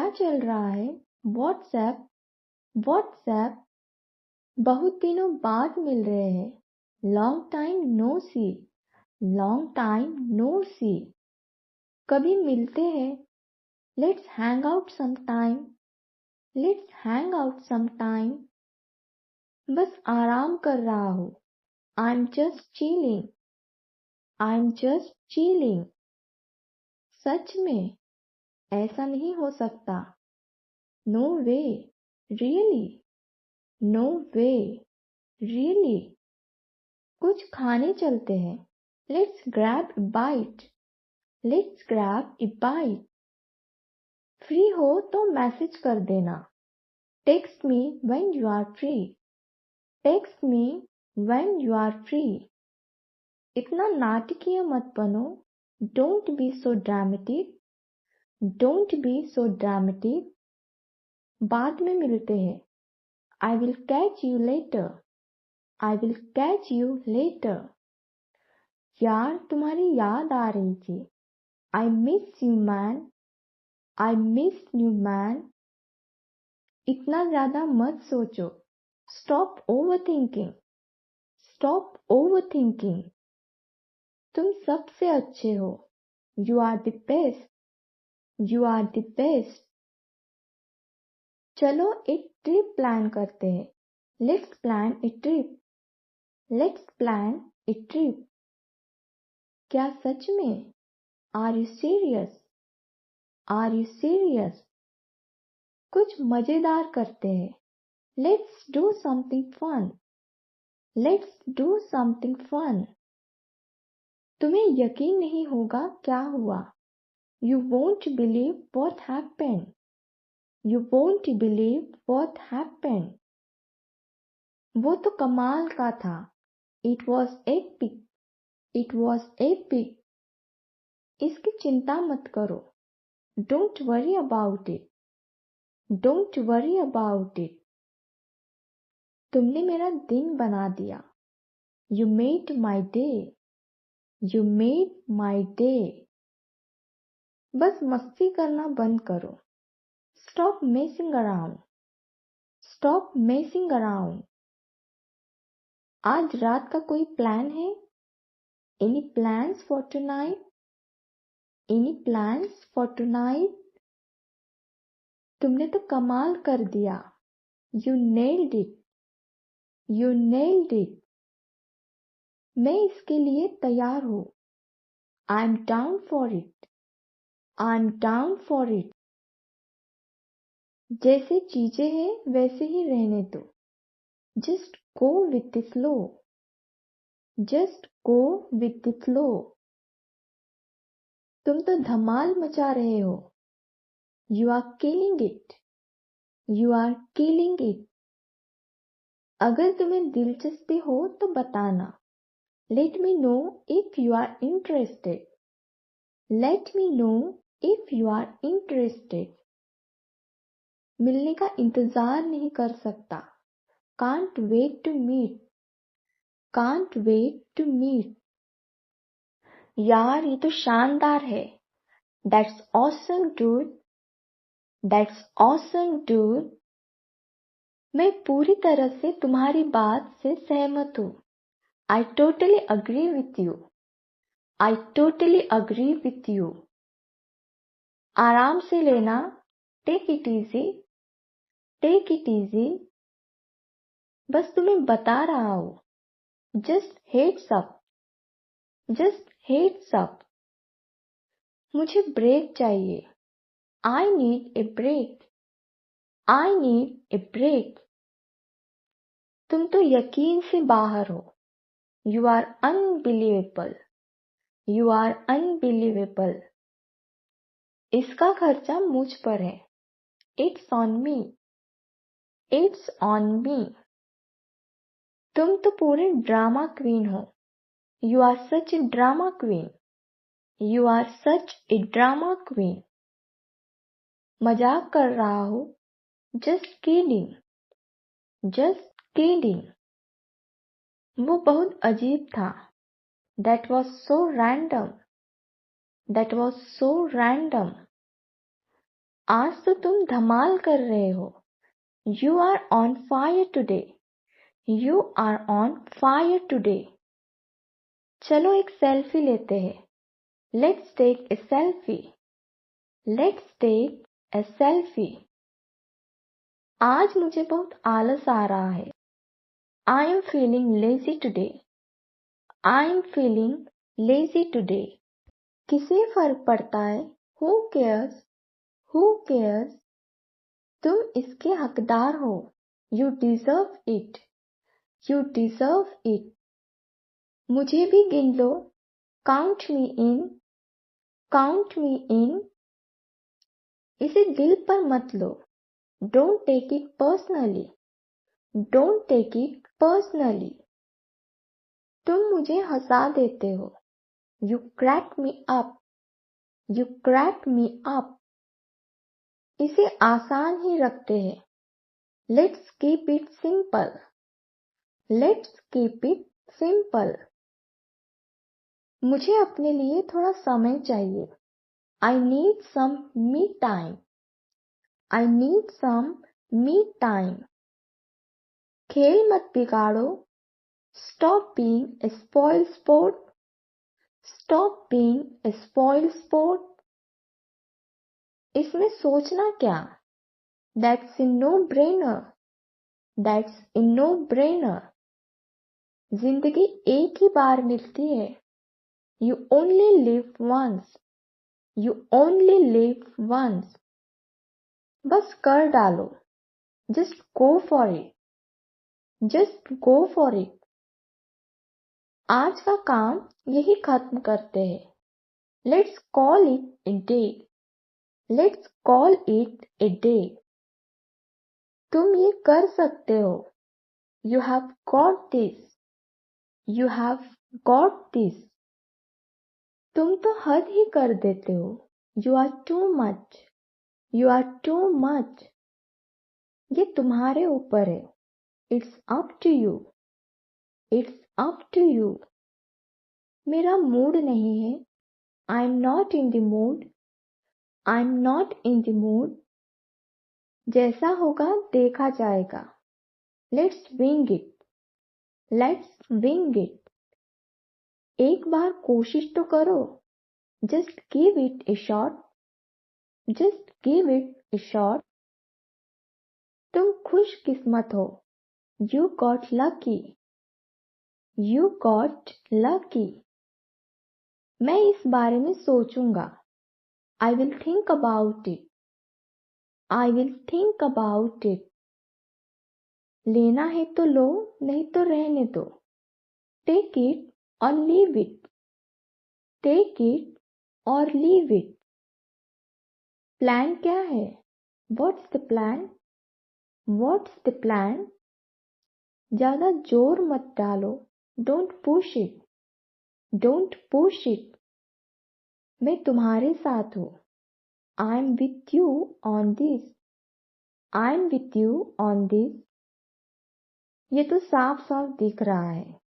क्या चल रहा है? व्हाट्सएप व्हाट्सएप बहुत दिनों बाद मिल रहे हैं। Long time no see long time no see कभी मिलते हैं। Let's hang out some time let's hang out some time बस आराम कर रहा हूँ। I am just chilling I am just chilling सच में ऐसा नहीं हो सकता। No way really no way really कुछ खाने चलते हैं। Let's grab a bite let's grab a bite free हो तो मैसेज कर देना। Text me when you are free text me when you are free इतना नाटकीय मत बनो। Don't be so dramatic don't be so dramatic बाद में मिलते हैं। I will catch you later I will catch you later यार तुम्हारी याद आ रही थी। I miss you man I miss you man इतना ज्यादा मत सोचो। Stop over thinking stop over thinking तुम सबसे अच्छे हो। You are the best you are the best चलो एक ट्रिप प्लान करते हैं। Let's plan a trip let's plan a trip क्या सच में? Are you serious are you serious कुछ मजेदार करते हैं। Let's do something fun let's do something fun तुम्हें यकीन नहीं होगा क्या हुआ। You won't believe what happened you won't believe what happened वो तो कमाल का था। It was epic it was epic इसकी चिंता मत करो। Don't worry about it don't worry about it तुमने मेरा दिन बना दिया। You made my day you made my day बस मस्ती करना बंद करो। Stop messing around stop messing around आज रात का कोई प्लान है? Any plans for tonight any plans for tonight तुमने तो कमाल कर दिया। You nailed it you nailed it मैं इसके लिए तैयार हूँ। I am down for it I am down for it जैसे चीजें हैं वैसे ही रहने दो। Just go with the flow just go with the flow तुम तो धमाल मचा रहे हो। You are killing it you are killing it अगर तुम्हें दिलचस्पी हो तो बताना। Let me know if you are interested let me know if you are interested मिलने का इंतजार नहीं कर सकता। Can't wait to meet can't wait to meet यार ये तो शानदार है। That's awesome dude that's awesome dude मैं पूरी तरह से तुम्हारी बात से सहमत हूँ। I totally agree with you I totally agree with you आराम से लेना। Take it easy take it easy बस तुम्हें बता रहा हूँ। Just heads up just heads up मुझे ब्रेक चाहिए। I need a break I need a break तुम तो यकीन से बाहर हो। You are unbelievable you are unbelievable इसका खर्चा मुझ पर है। It's on me it's on me तुम तो पूरे ड्रामा क्वीन हो। You are such a drama queen you are such a drama queen मजाक कर रहा हूँ। जस्ट किडिंग जस्ट किडिंग वो बहुत अजीब था। That was so random that was so random आज तो तुम धमाल कर रहे हो। You are on fire today. You are on fire today. चलो एक सेल्फी लेते हैं। Let's take a selfie. Let's take a selfie. आज मुझे बहुत आलस आ रहा है। I am feeling lazy today. I am feeling lazy today. किसे फर्क पड़ता है? Who cares? Who cares? तुम इसके हकदार हो। You deserve it. You deserve it. मुझे भी गिन लो। Count me in. Count me in. इसे दिल पर मत लो। Don't take it personally. Don't take it personally. तुम मुझे हंसा देते हो। You crack me up. You crack me up. इसे आसान ही रखते हैं। Let's keep it simple. Let's keep it simple. मुझे अपने लिए थोड़ा समय चाहिए। I need some me time. I need some me time. खेल मत बिगाड़ो। Stop being a spoil sport. Stop being a spoil sport. इसमें सोचना क्या? That's a no-brainer. That's a no-brainer. जिंदगी एक ही बार मिलती है। You only live once. You only live once. बस कर डालो। Just go for it. Just go for it. आज का काम यही खत्म करते हैं। Let's call it a day. Let's call it a day. तुम ये कर सकते हो। You have got this. You have got this. तुम तो हद ही कर देते हो। You are too much. You are too much. ये तुम्हारे ऊपर है। It's up to you. It's up to you. मेरा मूड नहीं है। I'm not in the mood. I'm not in the mood. जैसा होगा देखा जाएगा। Let's wing it. Let's wing it. एक बार कोशिश तो करो। Just give it a shot. Just give it a shot. तुम खुशकिस्मत हो। You got lucky. You got lucky. मैं इस बारे में सोचूंगा। I will think about it. I will think about it. लेना है तो लो, नहीं तो रहने दो। Take it or leave it. Take it or leave it. Plan क्या है? What's the plan? What's the plan? ज्यादा जोर मत डालो। Don't push it. Don't push it. मैं तुम्हारे साथ हूँ। I'm with you on this. I'm with you on this. ये तो साफ साफ दिख रहा है।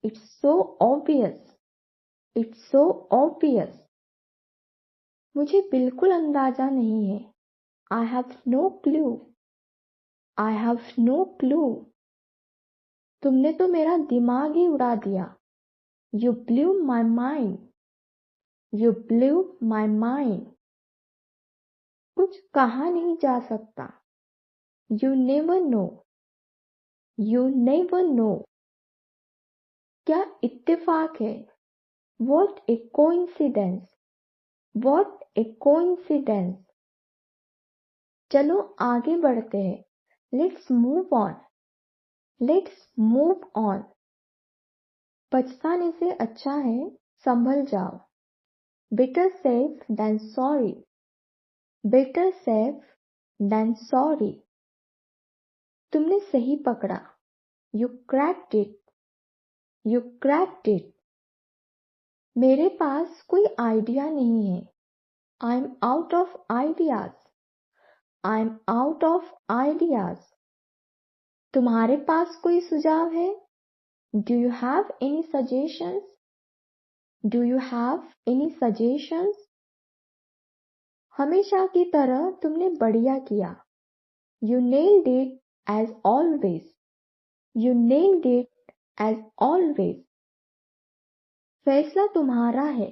It's so obvious. It's so obvious. मुझे बिल्कुल अंदाजा नहीं है। I have no clue. I have no clue. तुमने तो मेरा दिमाग ही उड़ा दिया। You blew my mind. You blew my mind. कुछ कहा नहीं जा सकता। You never know. You never know. क्या इत्तेफाक है? What a coincidence. What a coincidence. चलो आगे बढ़ते हैं। Let's move on. Let's move on. पछताने से अच्छा है संभल जाओ। Better safe than sorry. Better safe than sorry. तुमने सही पकड़ा। You cracked it. You cracked it. मेरे पास कोई आइडिया नहीं है। I'm out of ideas. I'm out of ideas. तुम्हारे पास कोई सुझाव है? Do you have any suggestions? Do you have any suggestions? हमेशा की तरह तुमने बढ़िया किया। You nailed it as always. You nailed it as always. फैसला तुम्हारा है।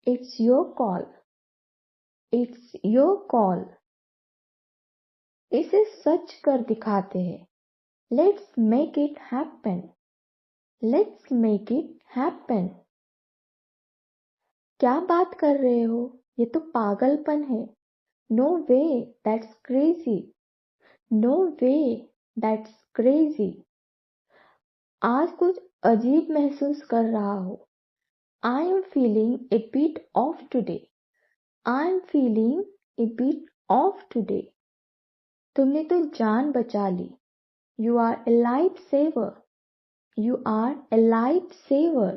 It's your call. It's your call. इसे सच कर दिखाते हैं। Let's make it happen. Let's make it happen. क्या बात कर रहे हो? ये तो पागलपन है। No way, that's crazy. No way, that's crazy. आज कुछ अजीब महसूस कर रहा हूँ। I am feeling a bit off today. I am feeling a bit off today. तुमने तो जान बचा ली। You are a lifesaver. You are a lifesaver.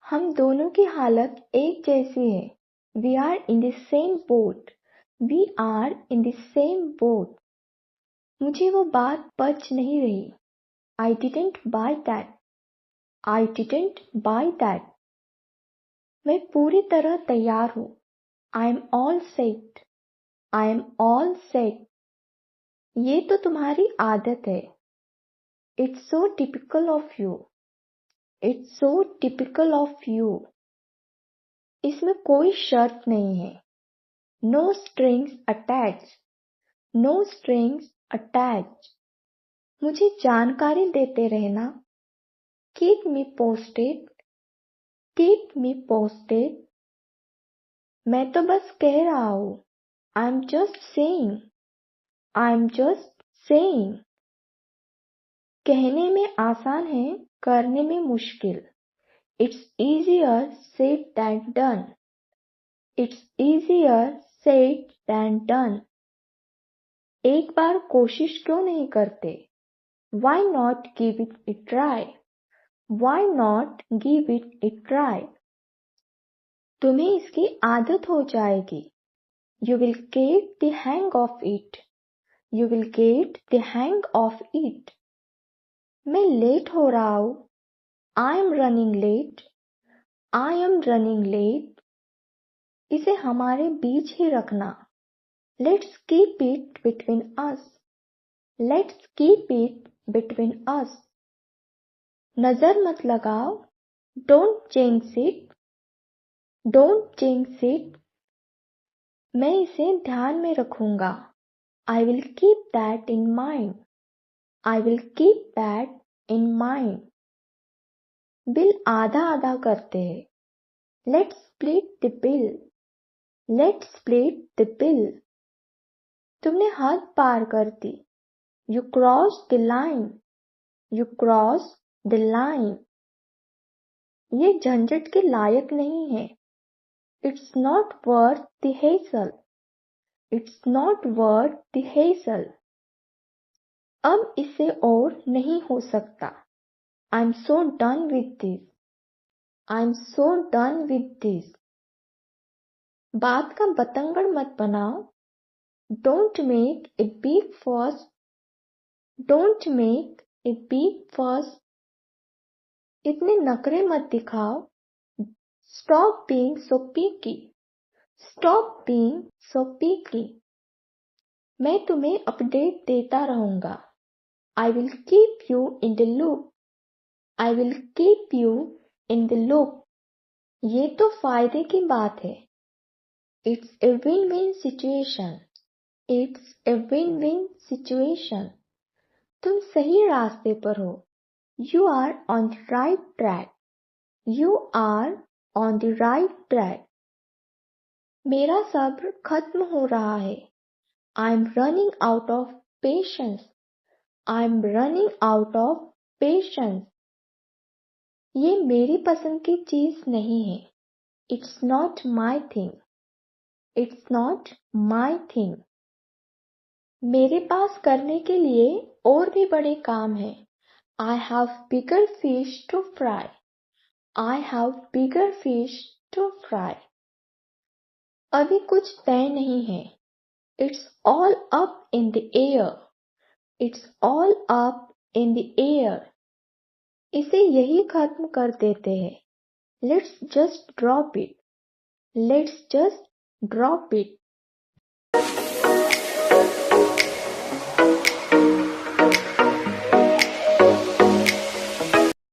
हम दोनों की हालत एक जैसी है। We are in the same boat. We are in the same boat. मुझे वो बात पच नहीं रही। I didn't buy that. I didn't buy that. मैं पूरी तरह तैयार हूँ। I am all set. I am all set. ये तो तुम्हारी आदत है। It's so typical of you. It's so typical of you. इसमें कोई शर्त नहीं है। No strings attached. No strings attached. मुझे जानकारी देते रहना। Keep me posted. Keep me posted. मैं तो बस कह रहा हूँ। I'm just saying. I'm just saying. कहने में आसान है, करने में मुश्किल। It's easier said than done. It's easier said than done. एक बार कोशिश क्यों नहीं करते? Why not give it a try? Why not give it a try? तुम्हें इसकी आदत हो जाएगी। You will get the hang of it. You will get the hang of it. मैं लेट हो रहा हूँ। I am running late. I am running late. इसे हमारे बीच ही रखना। Let's keep it between us. Let's keep it between us. नजर मत लगाओ। Don't jinx it. Don't jinx it. मैं इसे ध्यान में रखूंगा। I will keep that in mind. I will keep that in mind. Bill आधा आधा करते हैं। Let's split the bill. Let's split the bill. तुमने हद पार कर दी। You crossed the line. You crossed the line. ये झंझट के लायक नहीं है। It's not worth the hassle. It's not worth the hassle. अब इससे और नहीं हो सकता। I'm so done with this. I'm so done with this. बात का बतंगड़ मत बनाओ। Don't make a big fuss. Don't make a big fuss. इतने नखरे मत दिखाओ। Stop being so picky. Stop being so picky. मैं तुम्हें अपडेट देता रहूंगा। I will keep you in the loop. I will keep you in the loop. ये तो फायदे की बात है। It's a win-win situation. It's a win-win situation. तुम सही रास्ते पर हो। You are on the right track. You are on the right track. मेरा सब्र खत्म हो रहा है। I'm running out of patience. I'm running out of patience. ये मेरी पसंद की चीज नहीं है। It's not my thing. It's not my thing. मेरे पास करने के लिए और भी बड़े काम हैं। I have bigger fish to fry. I have bigger fish to fry. अभी कुछ तय नहीं है। It's all up in the air. It's all up in the air. इसे यही खत्म कर देते हैं। Let's just drop it. Let's just drop it,